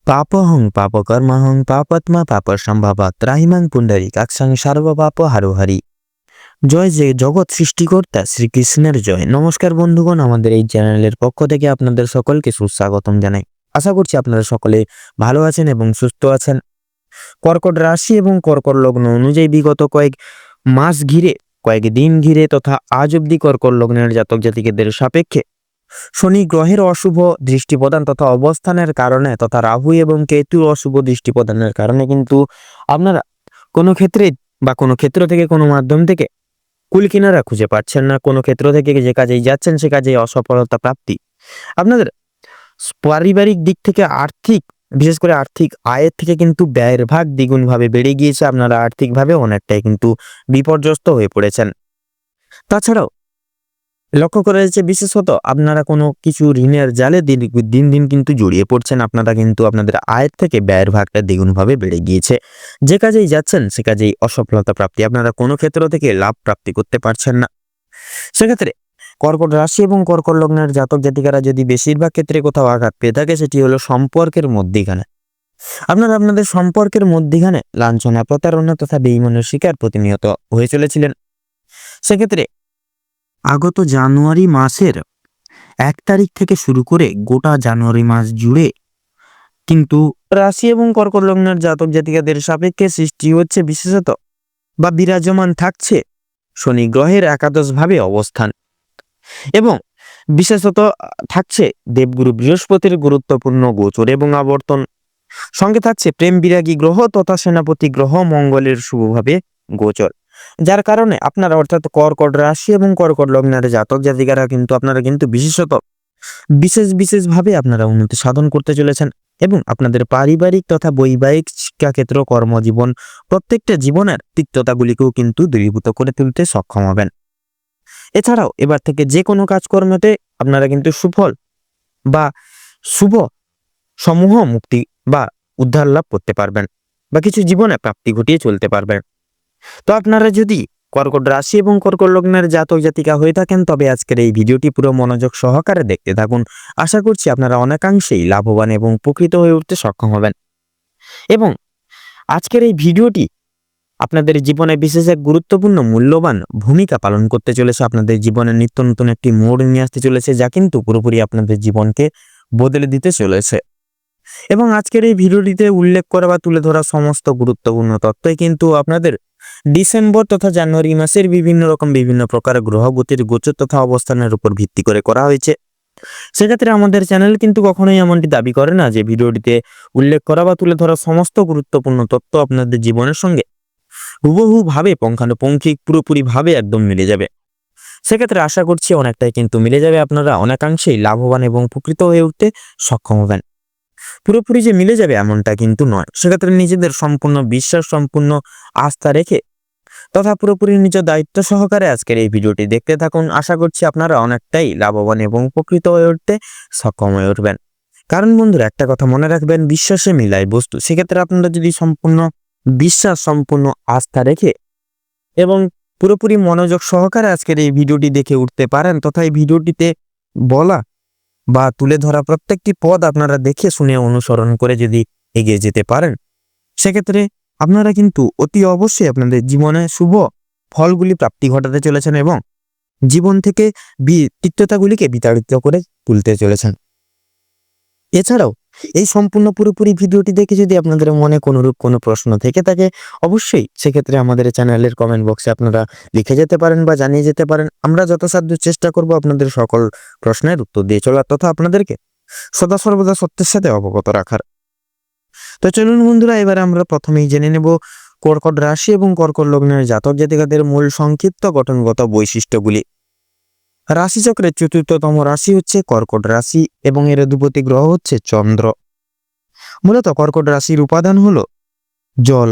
পাপহং পাপকর্মহং পাপাত্মা পাপসম্ভবা ত্রাহিমাং পুণ্ডরীকাক্ষং সর্বপাপ হারোহারি। জয় জগৎ সৃষ্টিকর্তা শ্রীকৃষ্ণের জয়। নমস্কার বন্ধুগণ, আমাদের এই চ্যানেলের পক্ষ থেকে আপনাদের সকলকে সুস্বাগতম জানাই। আশা করছি আপনারা সকলে ভালো আছেন এবং সুস্থ আছেন। কর্কট রাশি এবং কর্কট লগ্ন অনুযায়ী বিগত কয়েক দিন ঘিরে তথা আজ অব্দি কর্কট লগ্নের জাতক জাতিকাদের সাপেক্ষে শনি গ্রহের অশুভ দৃষ্টি প্রদান তথা অবস্থানের কারণে তথা রাহু এবং কেতুর অশুভ দৃষ্টি প্রদানের কারণে কিন্তু আপনারা কোনো ক্ষেত্রে বা কোনো ক্ষেত্র থেকে কোনো মাধ্যম থেকে কুল কিনারা খুঁজে পাচ্ছেন না। কোনো ক্ষেত্র থেকে যে কাজেই যাচ্ছেন সে কাজে অসফলতা প্রাপ্তি। আপনাদের পারিবারিক দিক থেকে বিশেষ করে আর্থিক আয়ের থেকে কিন্তু ব্যয়ের ভাগ দ্বিগুণভাবে বেড়ে গিয়েছে। আপনারা আর্থিকভাবে অনেকটাই কিন্তু বিপর্যস্ত হয়ে পড়েছেন। তাছাড়াও লক্ষ্য করা যাচ্ছে বিশেষত আপনারা কোনো কিছু ঋণের জালে দিন দিন কিন্তু জড়িয়ে পড়ছেন। আপনারা কিন্তু আপনাদের আয়ের থেকে ব্যয়ের ভাগটা দ্বিগুণভাবে বেড়ে গিয়েছে। যে কাজেই যাচ্ছেন সে কাজেই অসফলতা প্রাপ্তি। আপনারা কোনো ক্ষেত্র থেকে লাভ প্রাপ্তি করতে পারছেন না। সেক্ষেত্রে কর্কট রাশি এবং কর্কট লগ্নের জাতক জাতিকারা যদি বেশিরভাগ ক্ষেত্রে কোথাও আঘাত পেয়ে থাকে সেটি হলো সম্পর্কের মধ্যিখানে। আপনারা আপনাদের সম্পর্কের মধ্যিখানে লাঞ্ছনা, প্রতারণা তথা বেঈমানের শিকার প্রতিনিয়ত হয়ে চলেছিলেন। সেক্ষেত্রে আগত জানুয়ারি মাসের 1 তারিখ থেকে শুরু করে গোটা জানুয়ারি মাস জুড়ে কিন্তু রাশি এবং কর্কট লগ্নের জাতক জাতিকাদের সাপেক্ষে সৃষ্টি হচ্ছে বিশেষত বা বিরাজমান থাকছে শনি গ্রহের একাদশভাবে অবস্থান এবং বিশেষত থাকছে দেবগুরু বৃহস্পতির গুরুত্বপূর্ণ গোচর এবং আবর্তন। সঙ্গে থাকছে প্রেম বিরাগী গ্রহ তথা সেনাপতি গ্রহ মঙ্গলের শুভভাবে গোচর, যার কারণে আপনারা অর্থাৎ কর্কট রাশি এবং কর্কট লগ্নের জাতক জাতিকারা কিন্তু আপনারা কিন্তু বিশেষভাবে আপনারা উন্নতি সাধন করতে চলেছেন এবং আপনাদের পারিবারিক তথা বৈবাহিক শিক্ষাক্ষেত্র, কর্মজীবন প্রত্যেকটা জীবনের তিক্ততাগুলিকেও কিন্তু দূরীভূত করে তুলতে সক্ষম হবেন। এছাড়াও এবার থেকে যে কোনো কাজকর্মতে আপনারা কিন্তু সুফল বা শুভ সমূহ মুক্তি বা উদ্ধার লাভ করতে পারবেন বা কিছু জীবনে প্রাপ্তি ঘটিয়ে চলতে পারবেন। তো আপনারা যদি কর্কট রাশি এবং কর্কট লগ্নের জাতক জাতিকা হয়ে থাকেন তবে আজকের এই ভিডিওটি পুরো মনোযোগ সহকারে দেখতে থাকুন। আশা করছি আপনারা অনেকাংশেই লাভবান এবং উপকৃত হয়ে উঠতে সক্ষম হবেন এবং আজকের এই ভিডিওটি আপনাদের জীবনে বিশেষ এক গুরুত্বপূর্ণ মূল্যবান ভূমিকা পালন করতে চলেছে। আপনাদের জীবনে নিত্য নতুন একটি মোড় নিয়ে আসতে চলেছে যা কিন্তু পুরোপুরি আপনাদের জীবনকে বদলে দিতে চলেছে এবং আজকের এই ভিডিওটিতে উল্লেখ করা বা তুলে ধরা সমস্ত গুরুত্বপূর্ণ তথ্যই কিন্তু আপনাদের ডিসেম্বর তথা জানুয়ারি মাসের বিভিন্ন প্রকার গ্রহগতির গোচর তথা অবস্থানের উপর ভিত্তি করে করা হয়েছে। সেক্ষেত্রে আমাদের চ্যানেল কিন্তু কখনোই এমনটি দাবি করে না যে ভিডিওটিতে উল্লেখ করা বা তুলে ধরা সমস্ত গুরুত্বপূর্ণ তথ্য আপনাদের জীবনের সঙ্গে হুবহু ভাবে পুঙ্খানুপুঙ্খিক পুরোপুরি ভাবে একদম মিলে যাবে। সেক্ষেত্রে আশা করছি অনেকটাই কিন্তু মিলে যাবে, আপনারা অনেকাংশেই লাভবান এবং উপকৃত হয়ে উঠতে সক্ষম হবেন। পুরোপুরি যে মিলে যাবে এমনটা কিন্তু নয়। সেক্ষেত্রে নিজেদের সম্পূর্ণ বিশ্বাস, সম্পূর্ণ আস্থা রেখে তথা পুরোপুরি নিজ দায়িত্ব সহকারে আজকের এই ভিডিওটি দেখতে থাকুন। আশা করছি আপনারা অনেকটাই লাভবান এবং উপকৃত হয়ে উঠতে সক্ষম হয়ে উঠবেন। কারণ বন্ধুরা একটা কথা মনে রাখবেন, বিশ্বাসে মিলায় বস্তু। সেক্ষেত্রে আপনারা যদি সম্পূর্ণ বিশ্বাস, সম্পূর্ণ আস্থা রেখে এবং পুরোপুরি মনোযোগ সহকারে আজকের এই ভিডিওটি দেখে উঠতে পারেন তথা এই ভিডিওটিতে বলা বা তুলে ধরা প্রত্যেকটি পদ আপনারা দেখে শুনে অনুসরণ করে যদি এগিয়ে যেতে পারেন সেক্ষেত্রে আপনারা কিন্তু অতি অবশ্যই আপনাদের জীবনে শুভ ফলগুলি প্রাপ্তি ঘটাতে চলেছেন এবং জীবন থেকে তিক্ততাগুলিকে বিতাড়িত করে তুলতে চলেছেন। এছাড়াও এই সম্পূর্ণ পুরোপুরি ভিডিওটি দেখে যদি আপনাদের মনে কোনোরূপ কোনো প্রশ্ন থেকে থাকে অবশ্যই সেক্ষেত্রে আমাদের চ্যানেলের কমেন্ট বক্সে আপনারা লিখে যেতে পারেন বা জানিয়ে যেতে পারেন। আমরা যথাসাধ্য চেষ্টা করব আপনাদের সকল প্রশ্নের উত্তর দিয়ে চলার তথা আপনাদেরকে সদা সর্বদা সত্যের সাথে অবগত রাখার। তো চলুন বন্ধুরা, এবারে আমরা প্রথমেই জেনে নেব কর্কট রাশি এবং কর্কট লগ্নের জাতক জাতিকাদের মূল সংক্ষিপ্ত গঠনগত বৈশিষ্ট্যগুলি। রাশিচক্রের ৪র্থতম রাশি হচ্ছে কর্কট রাশি এবং এর অধিপতি গ্রহ হচ্ছে চন্দ্র। মূলত কর্কট রাশির উপাদান হলো জল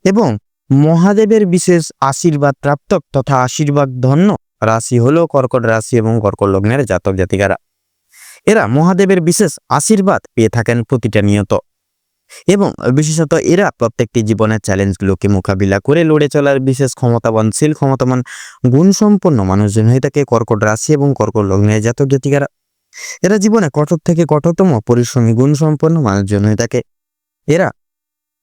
এবং মহাদেবের বিশেষ আশীর্বাদ প্রাপ্ত তথা আশীর্বাদ ধন্য রাশি হলো কর্কট রাশি এবং কর্কট লগ্নের জাতক জাতিকারা। এরা মহাদেবের বিশেষ আশীর্বাদ পেয়ে থাকেন প্রতিটা নিয়ত এবং বিশেষত এরা প্রত্যেকটি জীবনের চ্যালেঞ্জগুলোকে মোকাবিলা করে লড়ে চলার বিশেষ ক্ষমতাবান গুণসম্পন্ন মানুষজন হয়ে থাকে কর্কট রাশি এবং কর্কট লগ্নের জাতক জাতিকারা। এরা জীবনে কঠোর থেকে কঠোরতম পরিশ্রমী গুণসম্পন্ন মানুষজন হয়ে থাকে। এরা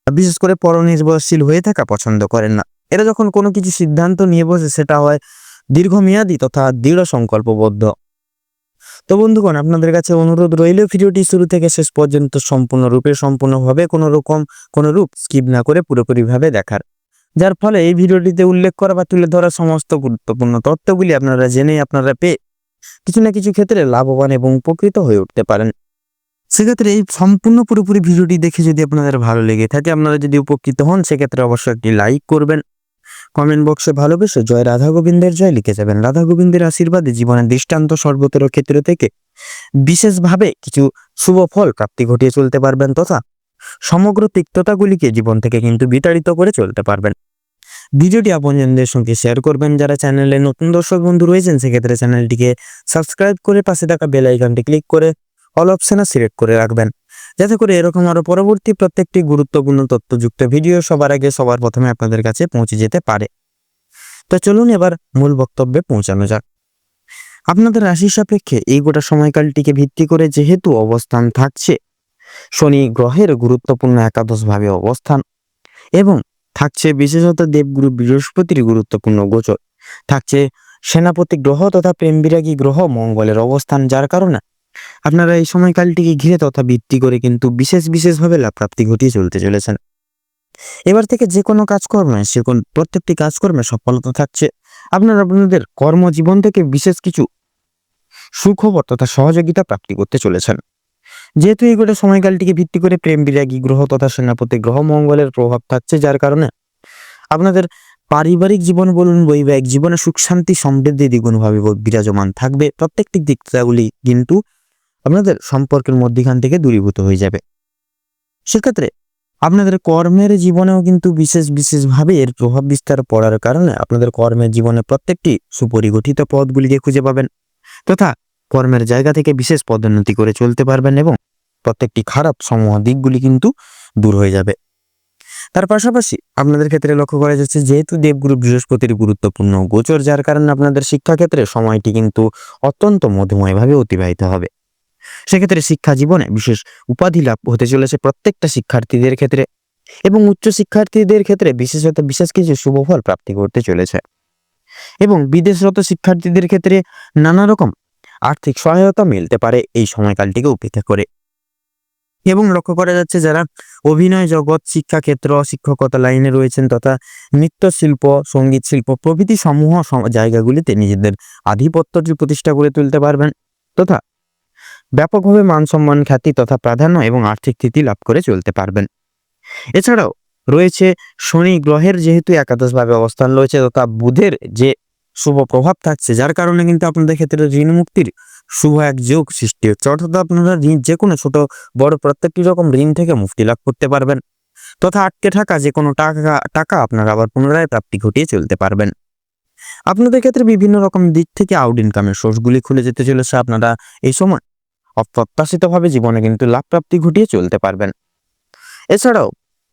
বিশেষ করে পরনির্ভরশীল হয়ে থাকা পছন্দ করেন না। এরা যখন কোনো কিছু সিদ্ধান্ত নিয়ে বসে সেটা হয় দীর্ঘমেয়াদী তথা দৃঢ় সংকল্পবদ্ধ। তো বন্ধুগণ, আপনাদের কাছে অনুরোধ রইল ভিডিওটি শুরু থেকে শেষ পর্যন্ত সম্পূর্ণভাবে কোনো রূপ স্কিপ না করে পুরোপুরিভাবে দেখার, যার ফলে এই ভিডিওটিতে উল্লেখ করা বা তুলে ধরা সমস্ত গুরুত্বপূর্ণ তথ্যগুলি আপনারা জেনে আপনারা পেয়ে কিছু না কিছু ক্ষেত্রে লাভবান এবং উপকৃত হয়ে উঠতে পারেন। সেক্ষেত্রে এই সম্পূর্ণ পুরোপুরি ভিডিওটি দেখে যদি আপনাদের ভালো লেগে থাকে, আপনারা যদি উপকৃত হন, সেক্ষেত্রে অবশ্যই একটি লাইক করবেন, কমেন্ট বক্সে ভালোবেসে জয় রাধা গোবিন্দের জয় লিখে যাবেন। রাধা গোবিন্দের আশীর্বাদে জীবনের দৃষ্টান্ত সর্বতর ক্ষেত্র থেকে বিশেষভাবে কিছু শুভ ফল প্রাপ্তি ঘটিয়ে চলতে পারবেন তথা সমগ্র তিক্ততাগুলিকে জীবন থেকে কিন্তু বিতাড়িত করে চলতে পারবেন। ভিডিওটি আপনজনদের সঙ্গে শেয়ার করবেন। যারা চ্যানেলে নতুন দর্শক বন্ধু রয়েছেন, সেক্ষেত্রে চ্যানেলটিকে সাবস্ক্রাইব করে পাশে থাকা বেল আইকনটি ক্লিক করে অল অপশনে সিলেক্ট করে রাখবেন, যাতে করে এরকম আরো পরবর্তী প্রত্যেকটি গুরুত্বপূর্ণ তথ্যযুক্ত ভিডিও সবার আগে সবার প্রথমে আপনাদের কাছে পৌঁছে যেতে পারে। তো চলুন এবার মূল বক্তব্যে পৌঁছানো যাক। আপনাদের রাশি সাপেক্ষে এই গোটা সময়কালটিকে ভিত্তি করে যেহেতু অবস্থান থাকছে শনি গ্রহের গুরুত্বপূর্ণ একাদশভাবে অবস্থান, এবং থাকছে বিশেষত দেবগুরু বৃহস্পতির গুরুত্বপূর্ণ গোচর, থাকছে সেনাপতি গ্রহ তথা প্রেম বিরাগী গ্রহ মঙ্গলের অবস্থান, যার কারণে আপনারা এই সময়কালটিকে ঘিরে তথা ভিত্তি করে কিন্তু বিশেষভাবে লাভ প্রাপ্তি ঘটিয়ে চলতে চলেছেন। এবার থেকে যে কোনো কাজকর্মে প্রত্যেকটি কাজকর্মে সফলতা থাকছে। আপনারা আপনাদের কর্মজীবন থেকে বিশেষ কিছু সুখবর তথা সহযোগিতা প্রাপ্তি করতে চলেছেন। যেহেতু এই গোটা সময়কালটিকে ভিত্তি করে প্রেম বিরাগী গ্রহ তথা সেনাপতি গ্রহ মঙ্গলের প্রভাব থাকছে, যার কারণে আপনাদের পারিবারিক জীবন বলুন, বৈবাহিক জীবনে সুখ শান্তি সমৃদ্ধি দ্বিগুণভাবে বিরাজমান থাকবে। প্রত্যেকটি দিকগুলি কিন্তু আপনাদের সম্পর্কের মধ্যখান থেকে দূরীভূত হয়ে যাবে। সেক্ষেত্রে আপনাদের কর্মের জীবনেও কিন্তু বিশেষভাবে এর প্রভাব বিস্তার পড়ার কারণে আপনাদের কর্মের জীবনে প্রত্যেকটি সুপরিগঠিত পদগুলিকে খুঁজে পাবেন তথা কর্মের জায়গা থেকে বিশেষ পদোন্নতি করে চলতে পারবেন, এবং প্রত্যেকটি খারাপ সমূহ দিকগুলি কিন্তু দূর হয়ে যাবে। তার পাশাপাশি আপনাদের ক্ষেত্রে লক্ষ্য করা যাচ্ছে যেহেতু দেবগুরু বৃহস্পতির গুরুত্বপূর্ণ গোচর, যার কারণে আপনাদের শিক্ষাক্ষেত্রে সময়টি কিন্তু অত্যন্ত মধুময়ভাবে অতিবাহিত হবে। সেক্ষেত্রে শিক্ষা জীবনে বিশেষ উপাধি লাভ হতে চলেছে প্রত্যেকটা শিক্ষার্থীদের ক্ষেত্রে, এবং উচ্চ শিক্ষার্থীদের ক্ষেত্রে বিশেষ কিছু শুভফল প্রাপ্তি করতে চলেছে, এবং বিদেশরত শিক্ষার্থীদের ক্ষেত্রে নানা রকম আর্থিক সহায়তা মিলতে পারে এই সময়কালটিকে উপেক্ষা করে। এবং লক্ষ্য করা যাচ্ছে যারা অভিনয় জগৎ, শিক্ষাক্ষেত্র, শিক্ষকতা লাইনে রয়েছেন তথা নৃত্যশিল্প, সঙ্গীত শিল্প প্রভৃতি সমূহ জায়গাগুলিতে নিজেদের আধিপত্যটি প্রতিষ্ঠা করে তুলতে পারবেন তথা ব্যাপকভাবে মান সম্মান, খ্যাতি তথা প্রাধান্য এবং আর্থিক স্থিতি লাভ করে চলতে পারবেন। এছাড়াও রয়েছে শনি গ্রহের যেহেতু একাদশভাবে অবস্থান রয়েছে তথা বুধের যে শুভ প্রভাব থাকছে, যার কারণে কিন্তু আপনাদের ক্ষেত্রে ঋণ মুক্তির শুভ এক যোগ সৃষ্টি হচ্ছে। অর্থাৎ আপনারা যে কোনো ছোট বড় প্রত্যেকটি রকম ঋণ থেকে মুক্তি লাভ করতে পারবেন তথা আটকে থাকা যে কোনো টাকা আপনারা আবার পুনরায় প্রাপ্তি ঘটিয়ে চলতে পারবেন। আপনাদের ক্ষেত্রে বিভিন্ন রকম দিক থেকে আউট ইনকামের সোর্সগুলি খুলে যেতে চলেছে। আপনারা এই সময় অপ্রত্যাশিতভাবে জীবনে কিন্তু লাভ প্রাপ্তি ঘটিয়ে চলতে পারবেন। এছাড়াও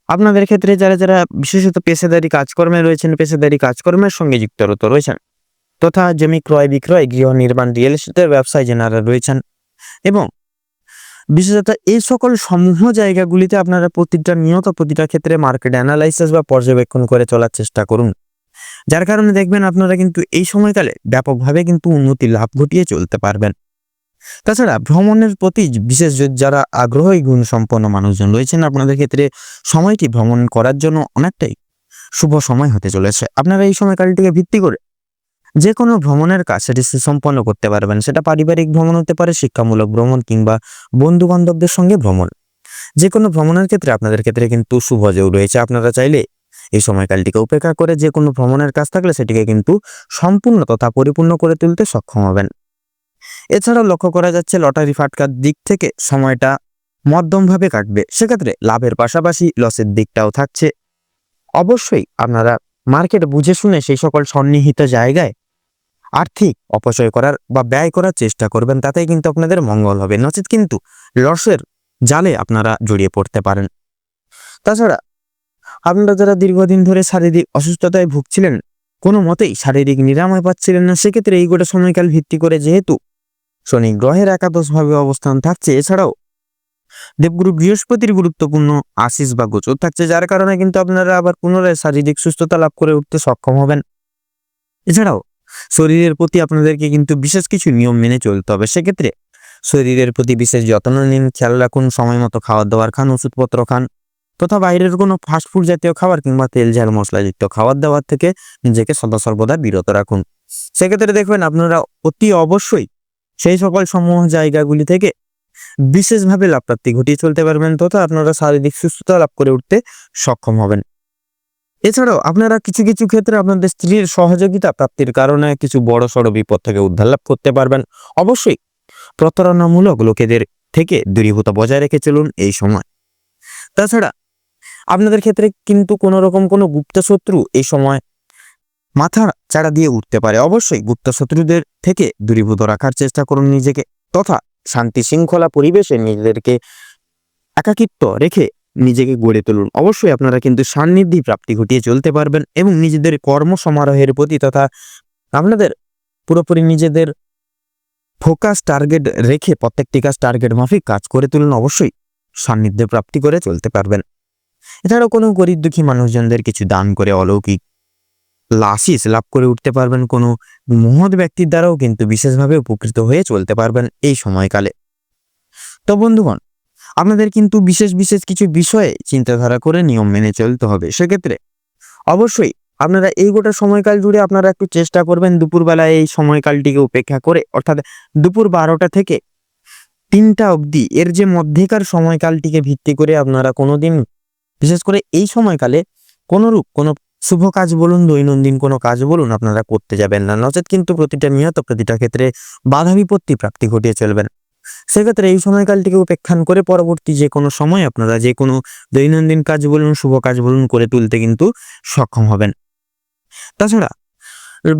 আপনাদের ক্ষেত্রে যারা বিশেষত পেশাদারি কাজকর্মে রয়েছেন, পেশাদারি কাজকর্মের সঙ্গে যুক্ত রয়েছেন তথা জমি ক্রয় বিক্রয়, গৃহ নির্মাণ, রিয়েল এস্টেটের ব্যবসায় যারা রয়েছেন, এবং বিশেষত এই সকল সমূহ জায়গাগুলিতে আপনারা প্রতিটা ক্ষেত্রে মার্কেট অ্যানালাইসিস বা পর্যবেক্ষণ করে চলার চেষ্টা করুন, যার কারণে দেখবেন আপনারা কিন্তু এই সময়কালে ব্যাপকভাবে কিন্তু উন্নতি লাভ ঘটিয়ে চলতে পারবেন। তাছাড়া ভ্রমণের প্রতি বিশেষ যারা আগ্রহী গুণ সম্পন্ন মানুষজন রয়েছেন, আপনাদের ক্ষেত্রে সময়টি ভ্রমণ করার জন্য অনেকটাই শুভ সময় হতে চলেছে। আপনারা এই সময়কালটিকে ভিত্তি করে যে কোনো ভ্রমণের কাজ সেটি সম্পন্ন করতে পারবেন। সেটা পারিবারিক ভ্রমণ হতে পারে, শিক্ষামূলক ভ্রমণ, কিংবা বন্ধু বান্ধবদের সঙ্গে ভ্রমণ। যে কোনো ভ্রমণের ক্ষেত্রে আপনাদের ক্ষেত্রে কিন্তু শুভ যোগ রয়েছে। আপনারা চাইলে এই সময়কালটিকে উপেক্ষা করে যে কোনো ভ্রমণের কাজ থাকলে সেটিকে কিন্তু সম্পূর্ণ তথা পরিপূর্ণ করে তুলতে সক্ষম হবেন। এছাড়াও লক্ষ্য করা যাচ্ছে লটারি ফাটকার দিক থেকে সময়টা মধ্যমভাবে কাটবে। সেক্ষেত্রে লাভের পাশাপাশি লসের দিকটাও থাকছে। অবশ্যই আপনারা মার্কেট বুঝে শুনে সেই সকল সন্নিহিত জায়গায় আর্থিক অপচয় করার বা ব্যয় করার চেষ্টা করবেন, তাতেই কিন্তু আপনাদের মঙ্গল হবে, নচেত কিন্তু লসের জালে আপনারা জড়িয়ে পড়তে পারেন। তাছাড়া আপনারা যারা দীর্ঘদিন ধরে শারীরিক অসুস্থতায় ভুগছিলেন, কোনো মতেই শারীরিক নিরাময় পাচ্ছিলেন না, সেক্ষেত্রে এই গোটা সময়কাল ভিত্তি করে যেহেতু শনি গ্রহের একাদশভাবে অবস্থান থাকছে। এছাড়াও দেবগুরু বৃহস্পতির গুরুত্বপূর্ণ আশিস বা গোচর থাকছে, যার কারণে কিন্তু আপনারা আবার পুনরায় শারীরিক সুস্থতা লাভ করে উঠতে সক্ষম হবেন। এছাড়াও শরীরের প্রতি আপনাদেরকে কিন্তু বিশেষ কিছু নিয়ম মেনে চলতে হবে। সেক্ষেত্রে শরীরের প্রতি বিশেষ যত্ন নিন, খেয়াল রাখুন, সময় মতো খাবার দাবার খান, ওষুধপত্র খান তথা বাইরের কোনো ফাস্টফুড জাতীয় খাবার কিংবা তেল ঝাল মশলাযুক্ত খাবার দাবার থেকে নিজেকে সদা সর্বদা বিরত রাখুন। সেক্ষেত্রে দেখবেন আপনারা অতি অবশ্যই সেই সকল সমূহ জায়গাগুলি থেকে বিশেষভাবে লাভ প্রাপ্তি ঘটিয়ে চলতে পারবেন তথা আপনারা শারীরিক সুস্থতা লাভ করে উঠতে সক্ষম হবেন। এছাড়াও আপনারা কিছু কিছু ক্ষেত্রে আপনাদের স্ত্রীর সহযোগিতা প্রাপ্তির কারণে কিছু বড় সড় বিপদ থেকে উদ্ধার লাভ করতে পারবেন। অবশ্যই প্রতারণামূলক লোকেদের থেকে দূরীভূত বজায় রেখে চলুন এই সময়। তাছাড়া আপনাদের ক্ষেত্রে কিন্তু কোনো রকম কোনো গুপ্ত শত্রু এই সময় মাথা চাড়া দিয়ে উঠতে পারে। অবশ্যই গুপ্ত শত্রুদের থেকে দূরীভূত রাখার চেষ্টা করুন নিজেকে তথা শান্তি শৃঙ্খলা পরিবেশে নিজেদেরকে একাকিত্ব রেখে নিজেকে গড়ে তুলুন। অবশ্যই আপনারা কিন্তু সান্নিধ্যি প্রাপ্তি ঘটিয়ে চলতে পারবেন এবং নিজেদের কর্ম সমারোহের প্রতি তথা আপনাদের পুরোপুরি নিজেদের ফোকাস টার্গেট রেখে প্রত্যেকটি কাজ টার্গেট মাফিক কাজ করে তুলুন। অবশ্যই সান্নিধ্যে প্রাপ্তি করে চলতে পারবেন। এছাড়াও কোনো গরিব দুঃখী মানুষজনদের কিছু দান করে অলৌকিক আশিস লাভ করে উঠতে পারবেন। কোনো মহৎ ব্যক্তির দ্বারাও কিন্তু বিশেষভাবে উপকৃত হয়ে চলতে পারবেন এই সময়কালে। তো বন্ধুগণ, আপনাদের কিন্তু বিশেষ বিশেষ কিছু বিষয়ে চিন্তাধারা করে নিয়ম মেনে চলতে হবে। সেক্ষেত্রে অবশ্যই আপনারা এই গোটা সময়কাল জুড়ে আপনারা একটু চেষ্টা করবেন দুপুরবেলায় এই সময়কালটিকে উপেক্ষা করে, অর্থাৎ দুপুর 12টা থেকে 3টা অবধি এর যে মধ্যেকার সময়কালটিকে ভিত্তি করে আপনারা কোনোদিন বিশেষ করে এই সময়কালে কোনোরূপ কোনো শুভ কাজ বলুন, দৈনন্দিন কোনো কাজ বলুন আপনারা করতে যাবেন না, নচেত কিন্তু প্রতিটা নিহত প্রতিটা ক্ষেত্রে বাধা বিপত্তি প্রাপ্তি ঘটিয়ে চলবেন। সেক্ষেত্রে এই সময়কালটিকে উপেক্ষা করে পরবর্তী যে কোনো সময় আপনারা যে কোনো দৈনন্দিন কাজ বলুন, শুভ কাজ বলুন করে তুলতে কিন্তু সক্ষম হবেন। তাছাড়া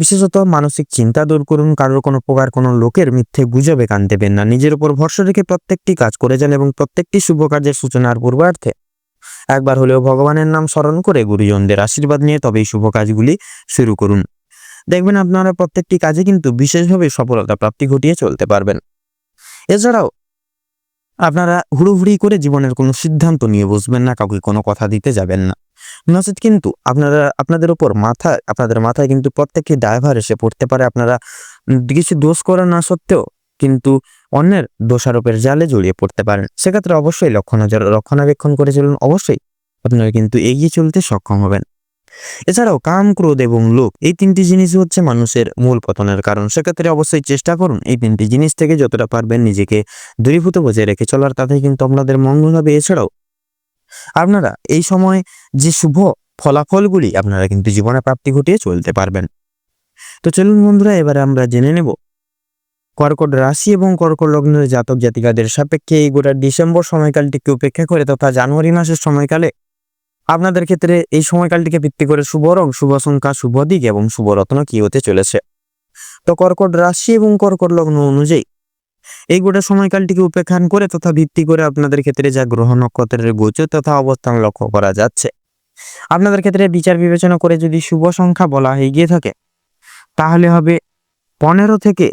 বিশেষত মানসিক চিন্তা দূর করুন, কারোর কোনো প্রকার কোনো লোকের মিথ্যে গুজবে কান দেবেন না, নিজের উপর ভরসা রেখে প্রত্যেকটি কাজ করে যান এবং প্রত্যেকটি শুভ কাজের সূচনার পূর্বার্থে একবার হলেও ভগবানের নাম স্মরণ করে গুরুজনদের আশীর্বাদ নিয়ে তবেই শুভ কাজগুলি শুরু করুন। দেখবেন আপনারা প্রত্যেকটি কাজে কিন্তু বিশেষভাবে সফলতা প্রাপ্তি ঘটিয়ে চলতে পারবেন। এছাড়াও আপনারা হুড়োহুড়ি করে জীবনের কোনো সিদ্ধান্ত নিয়ে বসবেন না, কাউকে কোনো কথা দিতে যাবেন না, নচেত কিন্তু আপনাদের উপর আপনাদের মাথায় কিন্তু প্রত্যেকটি দায়ভার এসে পড়তে পারে। আপনারা কিছু দোষ করা না সত্ত্বেও কিন্তু অন্যের দোষারোপের জালে জড়িয়ে পড়তে পারেন। সেক্ষেত্রে অবশ্যই রক্ষণাবেক্ষণ করে চলুন। অবশ্যই আপনারা কিন্তু এগিয়ে চলতে সক্ষম হবেন। এছাড়াও কাম, ক্রোধ এবং লোভ এই 3টি জিনিস হচ্ছে মানুষের মূল পতনের কারণ। সেক্ষেত্রে অবশ্যই চেষ্টা করুন এই 3টি জিনিস থেকে যতটা পারবেন নিজেকে দূরীভূত বজায় রেখে চলার, তাতে কিন্তু আপনাদের মঙ্গল হবে। এছাড়াও আপনারা এই সময় যে শুভ ফলাফলগুলি আপনারা কিন্তু জীবনে প্রাপ্তি ঘটিয়ে চলতে পারবেন। তো চলুন বন্ধুরা, এবারে আমরা জেনে নেব কর্কট রাশি এবং কর্কট লগ্নের জাতক জাতিকাদের সাপেক্ষে এই গোটা ডিসেম্বর সময়কালটিকে উপেক্ষা করে তথা জানুয়ারি মাসের সময়কালে আপনাদের ক্ষেত্রে এই সময়কালটিকে ভিত্তি করে শুভ রং, শুভ সংখ্যা, শুভ দিক এবং শুভ রত্ন কি হতে চলেছে। তো কর্কট রাশি এবং কর্কট লগ্ন অনুযায়ী এই গোটা সময়কালটিকে উপেক্ষা করে তথা ভিত্তি করে আপনাদের ক্ষেত্রে যা গ্রহ নক্ষত্রের গোচর তথা অবস্থান লক্ষ্য করা যাচ্ছে, আপনাদের ক্ষেত্রে বিচার বিবেচনা করে যদি শুভ সংখ্যা বলা হয়ে গিয়ে থাকে তাহলে হবে 15 থেকে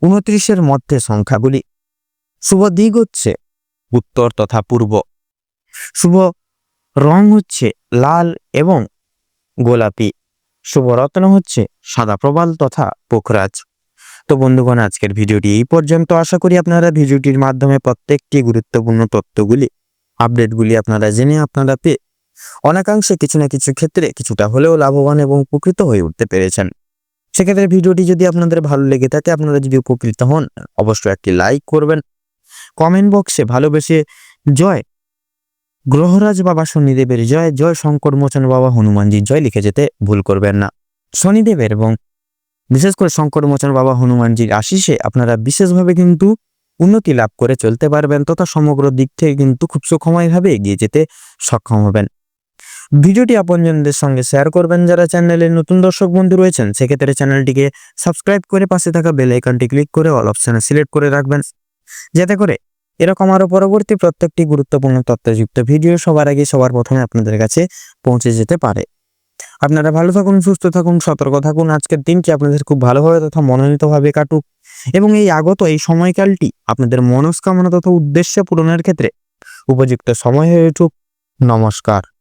29-এর মধ্যে সংখ্যাগুলি। শুভ দিক হচ্ছে উত্তর তথা পূর্ব। শুভ রং হচ্ছে লাল এবং গোলাপি। শুভ রত্ন হচ্ছে সাদা প্রবাল তথা পোখরাজ। তো বন্ধুগণ, আজকের ভিডিওটি এই পর্যন্ত। আশা করি আপনারা ভিডিওটির মাধ্যমে প্রত্যেকটি গুরুত্বপূর্ণ তথ্যগুলি, আপডেটগুলি আপনারা জেনে আপনারা পেয়ে অনেকাংশে কিছু না কিছু ক্ষেত্রে কিছুটা হলেও লাভবান এবং উপকৃত হয়ে উঠতে পেরেছেন। সেক্ষেত্রে ভিডিওটি যদি আপনাদের ভালো লেগে থাকে, আপনারা যদি উপকৃত হন, অবশ্যই একটি লাইক করবেন। কমেন্ট বক্সে ভালোবেসে জয় গ্রহরাজ বাবা শনিদেবের জয়, জয় শঙ্কর মোচন বাবা হনুমানজির জয় লিখে যেতে ভুল করবেন না। শনিদেবের এবং বিশেষ করে শঙ্কর মোচন বাবা হনুমানজির আশিসে আপনারা বিশেষভাবে কিন্তু উন্নতি লাভ করে চলতে পারবেন তথা সমগ্র দিক থেকে কিন্তু খুব সুখময়ভাবে এগিয়ে যেতে সক্ষম হবেন। ভিডিওটি আপনজনদের সঙ্গে শেয়ার করবেন। যারা চ্যানেলে নতুন দর্শক বন্ধু রয়েছেন সেক্ষেত্রে চ্যানেলটিকে সাবস্ক্রাইব করে পাশে থাকা বেল আইকনটি ক্লিক করে অল অপশনে সিলেক্ট করে রাখবেন, যাতে করে এরকম আরো পরবর্তী প্রত্যেকটি গুরুত্বপূর্ণ তথ্যযুক্ত ভিডিও সবার আগে সবার প্রথমে আপনাদের কাছে পৌঁছে যেতে পারে। আপনারা ভালো থাকুন, সুস্থ থাকুন, সতর্ক থাকুন। আজকের দিনটি আপনাদের খুব ভালোভাবে তথা মনোনীতভাবে কাটুক এবং এই সময়কালটি আপনাদের মনস্কামনা তথা উদ্দেশ্য পূরণের ক্ষেত্রে উপযুক্ত সময় হয়ে উঠুক। নমস্কার।